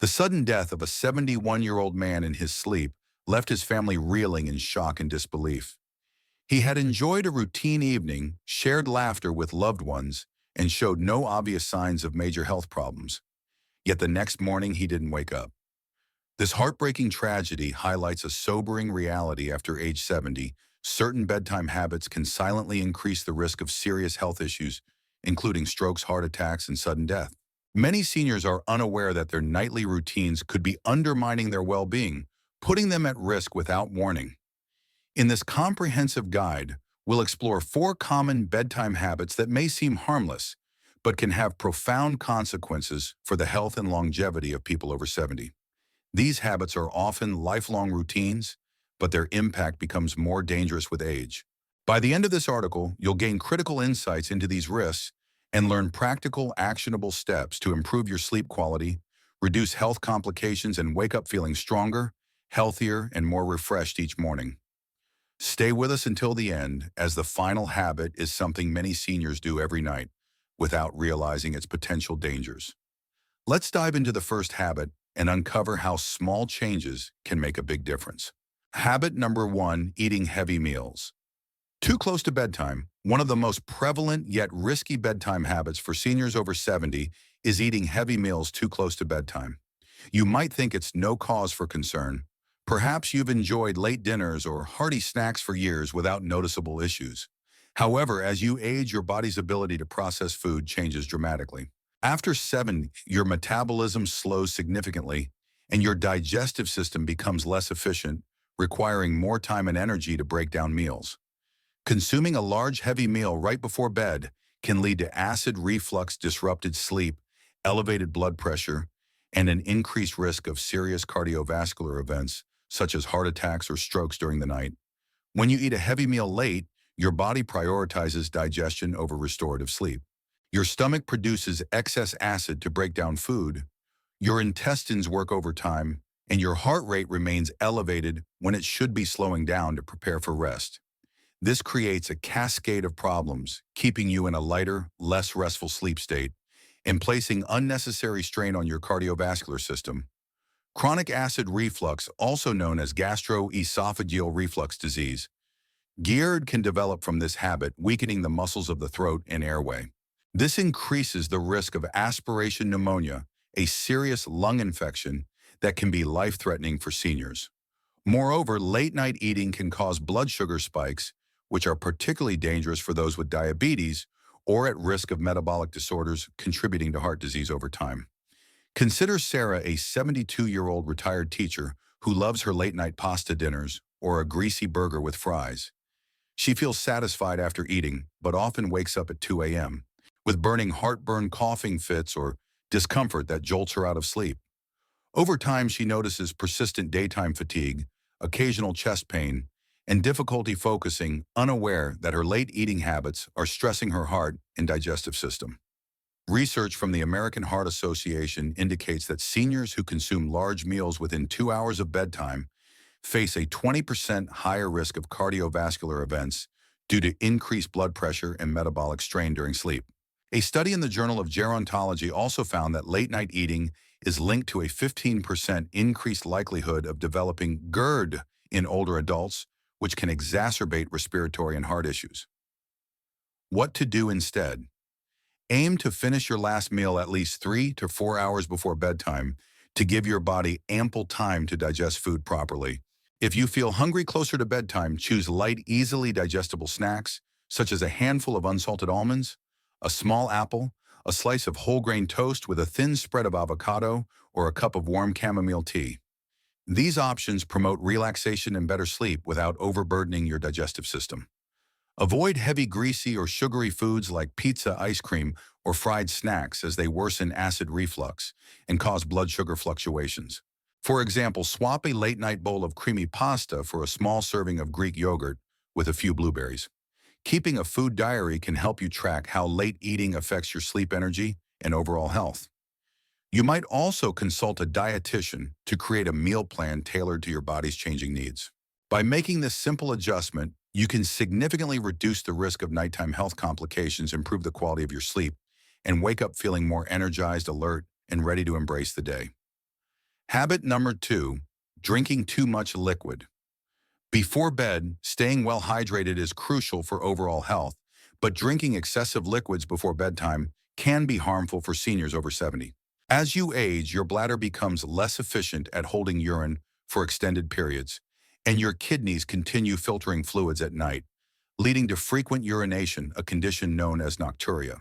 The sudden death of a 71-year-old man in his sleep left his family reeling in shock and disbelief. He had enjoyed a routine evening, shared laughter with loved ones, and showed no obvious signs of major health problems. Yet the next morning, he didn't wake up. This heartbreaking tragedy highlights a sobering reality after age 70. Certain bedtime habits can silently increase the risk of serious health issues, including strokes, heart attacks, and sudden death. Many seniors are unaware that their nightly routines could be undermining their well-being, putting them at risk without warning. In this comprehensive guide, we'll explore 4 common bedtime habits that may seem harmless, but can have profound consequences for the health and longevity of people over 70. These habits are often lifelong routines, but their impact becomes more dangerous with age. By the end of this article, you'll gain critical insights into these risks and learn practical, actionable steps to improve your sleep quality, reduce health complications, and wake up feeling stronger, healthier, and more refreshed each morning. Stay with us until the end, as the final habit is something many seniors do every night without realizing its potential dangers. Let's dive into the first habit and uncover how small changes can make a big difference. Habit number 1, eating heavy meals. Too close to bedtime, one of the most prevalent yet risky bedtime habits for seniors over 70 is eating heavy meals too close to bedtime. You might think it's no cause for concern. Perhaps you've enjoyed late dinners or hearty snacks for years without noticeable issues. However, as you age, your body's ability to process food changes dramatically. After 70, your metabolism slows significantly, and your digestive system becomes less efficient, requiring more time and energy to break down meals. Consuming a large, heavy meal right before bed can lead to acid reflux, disrupted sleep, elevated blood pressure, and an increased risk of serious cardiovascular events, such as heart attacks or strokes during the night. When you eat a heavy meal late, your body prioritizes digestion over restorative sleep. Your stomach produces excess acid to break down food, your intestines work overtime, and your heart rate remains elevated when it should be slowing down to prepare for rest. This creates a cascade of problems, keeping you in a lighter, less restful sleep state and placing unnecessary strain on your cardiovascular system. Chronic acid reflux, also known as gastroesophageal reflux disease, GERD, can develop from this habit, weakening the muscles of the throat and airway. This increases the risk of aspiration pneumonia, a serious lung infection that can be life-threatening for seniors. Moreover, late-night eating can cause blood sugar spikes, which are particularly dangerous for those with diabetes or at risk of metabolic disorders, contributing to heart disease over time. Consider Sarah, a 72-year-old retired teacher who loves her late-night pasta dinners or a greasy burger with fries. She feels satisfied after eating, but often wakes up at 2 a.m. with burning heartburn, coughing fits, or discomfort that jolts her out of sleep. Over time, she notices persistent daytime fatigue, occasional chest pain, and difficulty focusing, unaware that her late eating habits are stressing her heart and digestive system. Research from the American Heart Association indicates that seniors who consume large meals within 2 hours of bedtime face a 20% higher risk of cardiovascular events due to increased blood pressure and metabolic strain during sleep. A study in the Journal of Gerontology also found that late-night eating is linked to a 15% increased likelihood of developing GERD in older adults, which can exacerbate respiratory and heart issues. What to do instead? Aim to finish your last meal at least 3 to 4 hours before bedtime to give your body ample time to digest food properly. If you feel hungry closer to bedtime, choose light, easily digestible snacks, such as a handful of unsalted almonds, a small apple, a slice of whole grain toast with a thin spread of avocado, or a cup of warm chamomile tea. These options promote relaxation and better sleep without overburdening your digestive system. Avoid heavy, greasy, or sugary foods like pizza, ice cream, or fried snacks, as they worsen acid reflux and cause blood sugar fluctuations. For example, swap a late-night bowl of creamy pasta for a small serving of Greek yogurt with a few blueberries. Keeping a food diary can help you track how late eating affects your sleep energy and overall health. You might also consult a dietitian to create a meal plan tailored to your body's changing needs. By making this simple adjustment, you can significantly reduce the risk of nighttime health complications, improve the quality of your sleep, and wake up feeling more energized, alert, and ready to embrace the day. Habit number 2, drinking too much liquid. Before bed, staying well hydrated is crucial for overall health, but drinking excessive liquids before bedtime can be harmful for seniors over 70. As you age, your bladder becomes less efficient at holding urine for extended periods, and your kidneys continue filtering fluids at night, leading to frequent urination, a condition known as nocturia.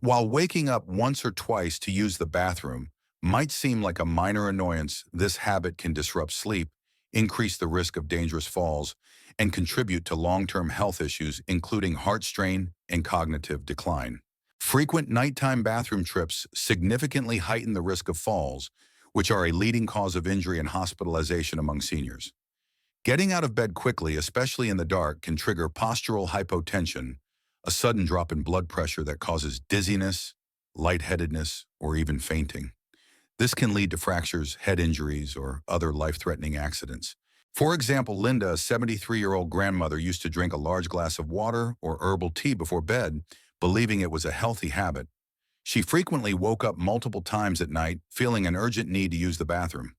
While waking up once or twice to use the bathroom might seem like a minor annoyance, this habit can disrupt sleep, increase the risk of dangerous falls, and contribute to long-term health issues, including heart strain and cognitive decline. Frequent nighttime bathroom trips significantly heighten the risk of falls, which are a leading cause of injury and hospitalization among seniors. Getting out of bed quickly, especially in the dark, can trigger postural hypotension, a sudden drop in blood pressure that causes dizziness, lightheadedness, or even fainting. This can lead to fractures, head injuries, or other life-threatening accidents. For example, Linda, a 73-year-old grandmother, used to drink a large glass of water or herbal tea before bed, believing it was a healthy habit. She frequently woke up multiple times at night, feeling an urgent need to use the bathroom.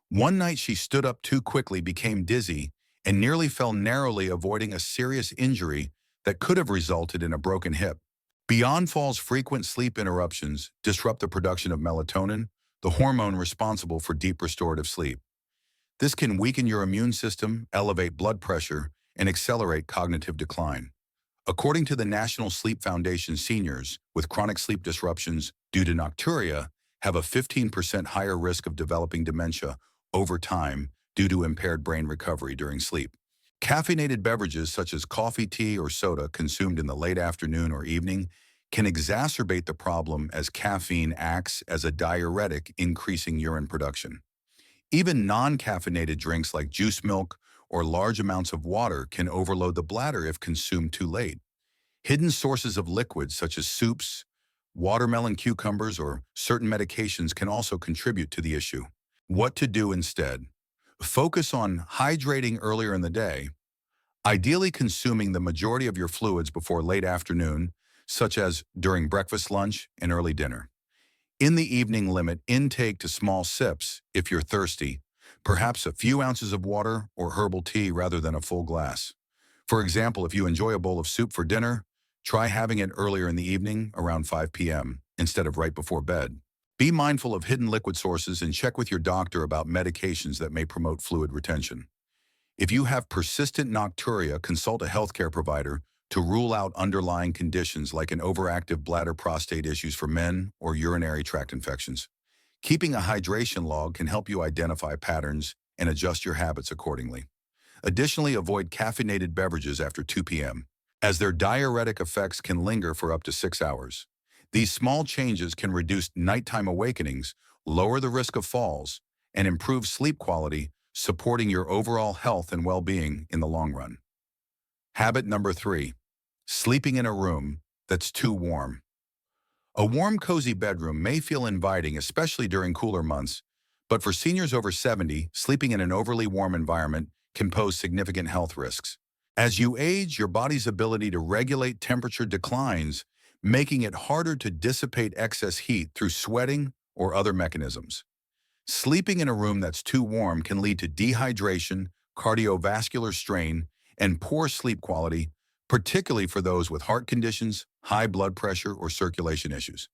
One night she stood up too quickly, became dizzy, and nearly fell narrowly, avoiding a serious injury that could have resulted in a broken hip. Beyond falls, frequent sleep interruptions disrupt the production of melatonin, the hormone responsible for deep restorative sleep. This can weaken your immune system, elevate blood pressure, and accelerate cognitive decline. According to the National Sleep Foundation, seniors with chronic sleep disruptions due to nocturia have a 15% higher risk of developing dementia over time due to impaired brain recovery during sleep. Caffeinated beverages such as coffee, tea, or soda consumed in the late afternoon or evening can exacerbate the problem, as caffeine acts as a diuretic, increasing urine production. Even non-caffeinated drinks like juice milk or large amounts of water can overload the bladder if consumed too late. Hidden sources of liquids such as soups, watermelon, cucumbers, or certain medications can also contribute to the issue. What to do instead? Focus on hydrating earlier in the day, ideally consuming the majority of your fluids before late afternoon, such as during breakfast, lunch, and early dinner. In the evening, limit intake to small sips if you're thirsty, perhaps a few ounces of water or herbal tea rather than a full glass. For example, if you enjoy a bowl of soup for dinner, try having it earlier in the evening, around 5 p.m., instead of right before bed. Be mindful of hidden liquid sources and check with your doctor about medications that may promote fluid retention. If you have persistent nocturia, consult a healthcare provider to rule out underlying conditions like an overactive bladder, prostate issues for men, or urinary tract infections. Keeping a hydration log can help you identify patterns and adjust your habits accordingly. Additionally, avoid caffeinated beverages after 2 p.m., as their diuretic effects can linger for up to 6 hours. These small changes can reduce nighttime awakenings, lower the risk of falls, and improve sleep quality, supporting your overall health and well-being in the long run. Habit number 3, sleeping in a room that's too warm. A warm, cozy bedroom may feel inviting, especially during cooler months, but for seniors over 70, sleeping in an overly warm environment can pose significant health risks. As you age, your body's ability to regulate temperature declines, making it harder to dissipate excess heat through sweating or other mechanisms. Sleeping in a room that's too warm can lead to dehydration, cardiovascular strain, and poor sleep quality, particularly for those with heart conditions, high blood pressure, or circulation issues.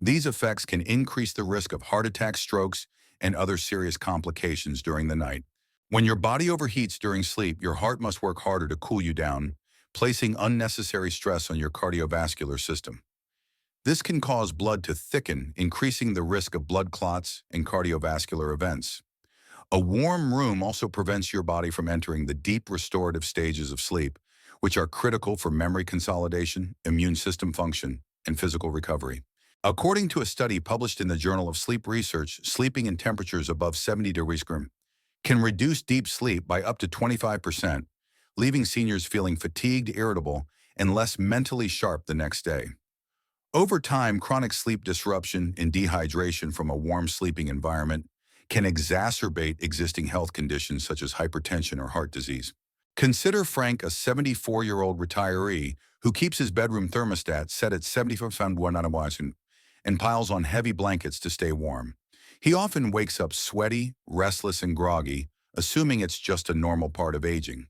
These effects can increase the risk of heart attacks, strokes, and other serious complications during the night. When your body overheats during sleep, your heart must work harder to cool you down, placing unnecessary stress on your cardiovascular system. This can cause blood to thicken, increasing the risk of blood clots and cardiovascular events. A warm room also prevents your body from entering the deep restorative stages of sleep, which are critical for memory consolidation, immune system function, and physical recovery. According to a study published in the Journal of Sleep Research, sleeping in temperatures above 70 degrees Celsius can reduce deep sleep by up to 25%, leaving seniors feeling fatigued, irritable, and less mentally sharp the next day. Over time, chronic sleep disruption and dehydration from a warm sleeping environment can exacerbate existing health conditions such as hypertension or heart disease. Consider Frank, a 74-year-old retiree who keeps his bedroom thermostat set at 75 degrees Celsius and piles on heavy blankets to stay warm. He often wakes up sweaty, restless, and groggy, assuming it's just a normal part of aging.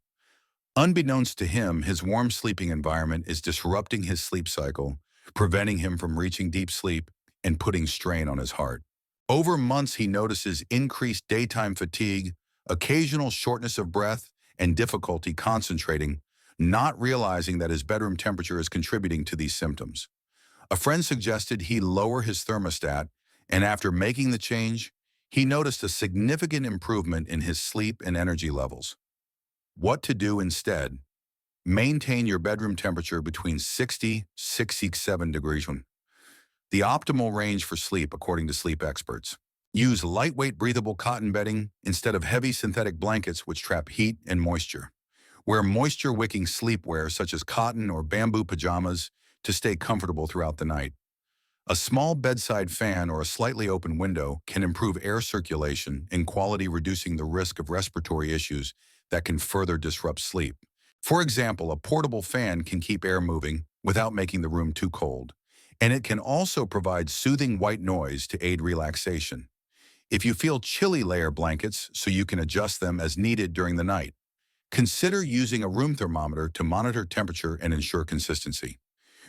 Unbeknownst to him, his warm sleeping environment is disrupting his sleep cycle, preventing him from reaching deep sleep and putting strain on his heart. Over months, he notices increased daytime fatigue, occasional shortness of breath, and difficulty concentrating, not realizing that his bedroom temperature is contributing to these symptoms. A friend suggested he lower his thermostat, and after making the change, he noticed a significant improvement in his sleep and energy levels. What to do instead? Maintain your bedroom temperature between 60–67 degrees, the optimal range for sleep according to sleep experts. Use lightweight breathable cotton bedding instead of heavy synthetic blankets which trap heat and moisture. Wear moisture-wicking sleepwear such as cotton or bamboo pajamas to stay comfortable throughout the night. A small bedside fan or a slightly open window can improve air circulation and quality, reducing the risk of respiratory issues that can further disrupt sleep. For example, a portable fan can keep air moving without making the room too cold, and it can also provide soothing white noise to aid relaxation. If you feel chilly, layer blankets so you can adjust them as needed during the night. Consider using a room thermometer to monitor temperature and ensure consistency.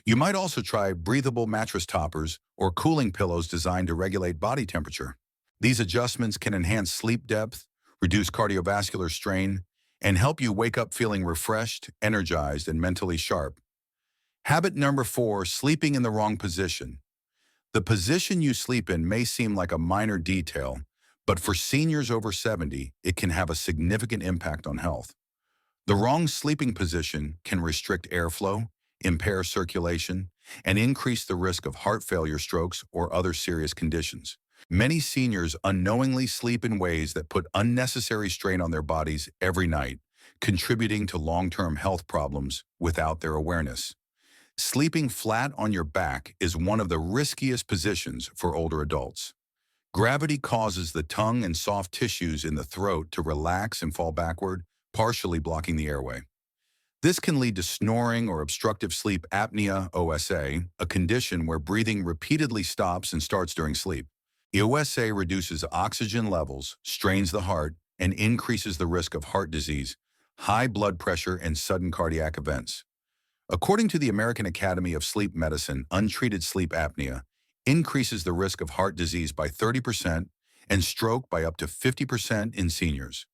You might also try breathable mattress toppers or cooling pillows designed to regulate body temperature. These adjustments can enhance sleep depth, reduce cardiovascular strain, and help you wake up feeling refreshed, energized, and mentally sharp. Habit number 4, sleeping in the wrong position. The position you sleep in may seem like a minor detail, but for seniors over 70, it can have a significant impact on health. The wrong sleeping position can restrict airflow, impair circulation, and increase the risk of heart failure, strokes, or other serious conditions. Many seniors unknowingly sleep in ways that put unnecessary strain on their bodies every night, contributing to long-term health problems without their awareness. Sleeping flat on your back is one of the riskiest positions for older adults. Gravity causes the tongue and soft tissues in the throat to relax and fall backward, partially blocking the airway. This can lead to snoring or obstructive sleep apnea, OSA, a condition where breathing repeatedly stops and starts during sleep. OSA reduces oxygen levels, strains the heart, and increases the risk of heart disease, high blood pressure, and sudden cardiac events. According to the American Academy of Sleep Medicine, untreated sleep apnea increases the risk of heart disease by 30% and stroke by up to 50% in seniors.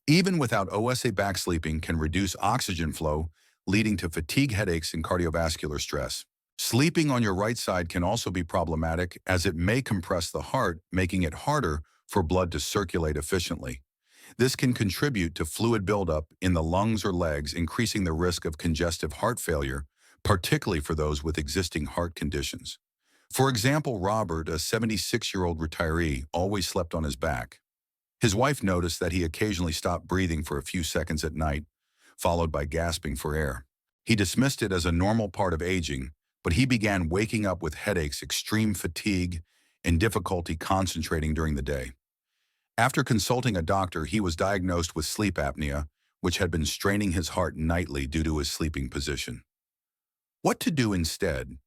Even without OSA, back sleeping can reduce oxygen flow, leading to fatigue, headaches, and cardiovascular stress. Sleeping on your right side can also be problematic as it may compress the heart, making it harder for blood to circulate efficiently. This can contribute to fluid buildup in the lungs or legs, increasing the risk of congestive heart failure, particularly for those with existing heart conditions. For example, Robert, a 76-year-old retiree, always slept on his back. His wife noticed that he occasionally stopped breathing for a few seconds at night, followed by gasping for air. He dismissed it as a normal part of aging, but he began waking up with headaches, extreme fatigue, and difficulty concentrating during the day. After consulting a doctor, he was diagnosed with sleep apnea, which had been straining his heart nightly due to his sleeping position. What to do instead?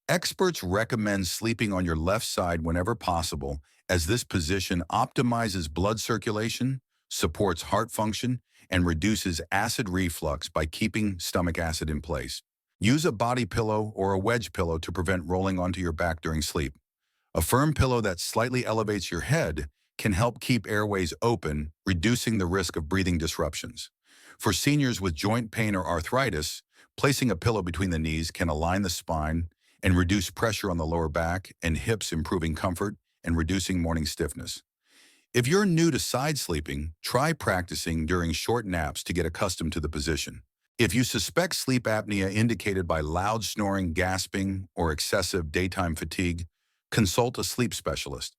Experts recommend sleeping on your left side whenever possible, as this position optimizes blood circulation, supports heart function, and reduces acid reflux by keeping stomach acid in place. Use a body pillow or a wedge pillow to prevent rolling onto your back during sleep. A firm pillow that slightly elevates your head can help keep airways open, reducing the risk of breathing disruptions. For seniors with joint pain or arthritis, placing a pillow between the knees can align the spine and reduce pressure on the lower back and hips, improving comfort and reducing morning stiffness. If you're new to side sleeping, try practicing during short naps to get accustomed to the position. If you suspect sleep apnea indicated by loud snoring, gasping, or excessive daytime fatigue, consult a sleep specialist.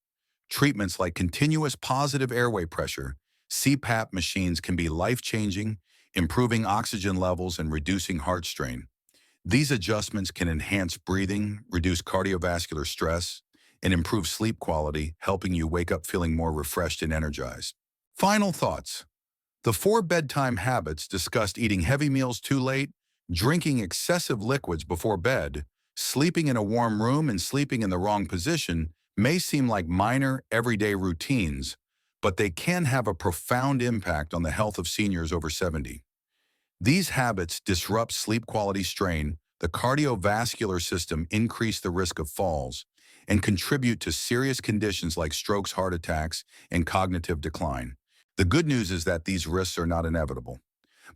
Treatments like continuous positive airway pressure, CPAP machines can be life-changing, improving oxygen levels and reducing heart strain. These adjustments can enhance breathing, reduce cardiovascular stress, and improve sleep quality, helping you wake up feeling more refreshed and energized. Final thoughts. The 4 bedtime habits discussed: eating heavy meals too late, drinking excessive liquids before bed, sleeping in a warm room, and sleeping in the wrong position may seem like minor, everyday routines, but they can have a profound impact on the health of seniors over 70. These habits disrupt sleep quality, strain the cardiovascular system, increase the risk of falls, and contribute to serious conditions like strokes, heart attacks, and cognitive decline. The good news is that these risks are not inevitable.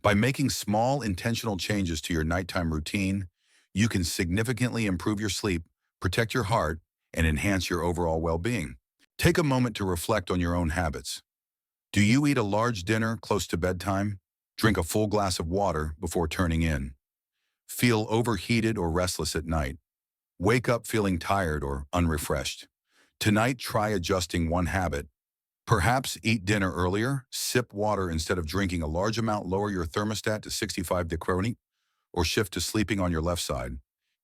By making small, intentional changes to your nighttime routine, you can significantly improve your sleep, protect your heart, and enhance your overall well-being. Take a moment to reflect on your own habits. Do you eat a large dinner close to bedtime? Drink a full glass of water before turning in? Feel overheated or restless at night? Wake up feeling tired or unrefreshed? Tonight, try adjusting one habit. Perhaps eat dinner earlier, sip water instead of drinking a large amount, lower your thermostat to 65 degrees, or shift to sleeping on your left side.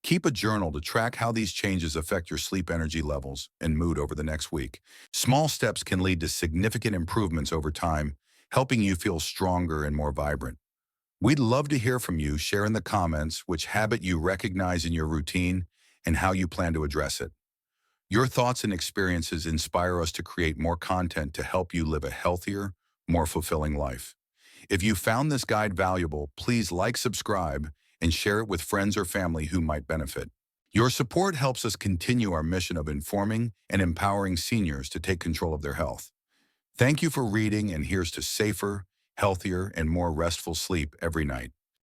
Keep a journal to track how these changes affect your sleep energy levels and mood over the next week. Small steps can lead to significant improvements over time, helping you feel stronger and more vibrant. We'd love to hear from you. Share in the comments which habit you recognize in your routine and how you plan to address it. Your thoughts and experiences inspire us to create more content to help you live a healthier, more fulfilling life. If you found this guide valuable, please like, subscribe, and share it with friends or family who might benefit. Your support helps us continue our mission of informing and empowering seniors to take control of their health. Thank you for reading, and here's to safer, healthier, and more restful sleep every night.